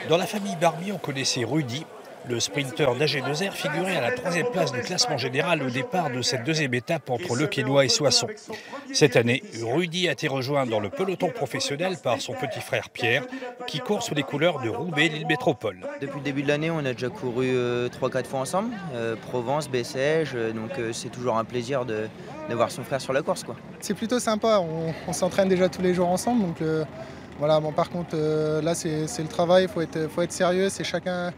Dans la famille Barbier, on connaissait Rudy. Le sprinter d'AG2R figurait à la troisième place du classement général au départ de cette deuxième étape entre Le Quesnoy et Soissons. Cette année, Rudy a été rejoint dans le peloton professionnel par son petit frère Pierre, qui court sous les couleurs de Roubaix Lille Métropole. Depuis le début de l'année, on a déjà couru 3-4 fois ensemble, Provence, Bessèges, donc c'est toujours un plaisir de voir son frère sur la course, quoi. C'est plutôt sympa, on s'entraîne déjà tous les jours ensemble. Donc voilà, bon, par contre, là, c'est le travail, il faut être sérieux. C'est chacun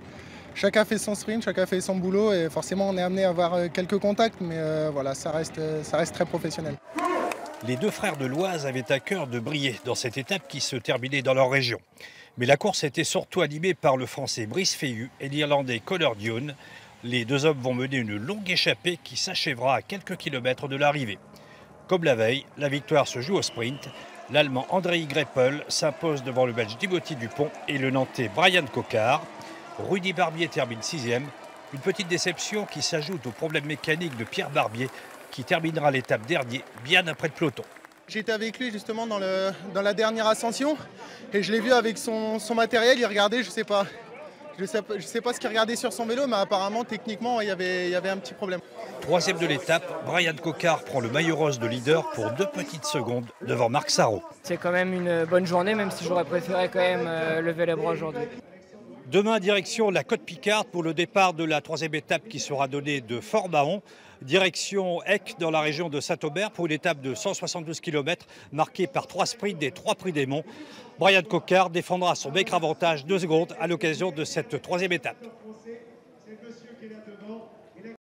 fait son sprint, chacun fait son boulot. Et forcément, on est amené à avoir quelques contacts, mais voilà, ça reste très professionnel. Les deux frères de l'Oise avaient à cœur de briller dans cette étape qui se terminait dans leur région. Mais la course était surtout animée par le Français Brice Feilhu et l'Irlandais Conor Dune. Les deux hommes vont mener une longue échappée qui s'achèvera à quelques kilomètres de l'arrivée. Comme la veille, la victoire se joue au sprint. L'Allemand Andrei Greppel s'impose devant le Belge Thibauty Dupont et le Nantais Brian Coquard. Rudy Barbier termine 6e. Une petite déception qui s'ajoute au problème mécanique de Pierre Barbier qui terminera l'étape dernier bien après le peloton. J'étais avec lui justement dans la dernière ascension et je l'ai vu avec son matériel, il regardait, je sais pas ce qu'il regardait sur son vélo, mais apparemment techniquement il y avait un petit problème. Troisième de l'étape, Brian Coquard prend le maillot rose de leader pour 2 petites secondes devant Marc Sarrault. C'est quand même une bonne journée, même si j'aurais préféré quand même lever les bras aujourd'hui. Demain, direction la Côte-Picarde pour le départ de la troisième étape qui sera donnée de Fort-Mahon. Direction Eck dans la région de Saint-Aubert pour une étape de 172 km marquée par 3 sprints et 3 prix des monts. Brian Coquard défendra son maigre avantage 2 secondes à l'occasion de cette troisième étape.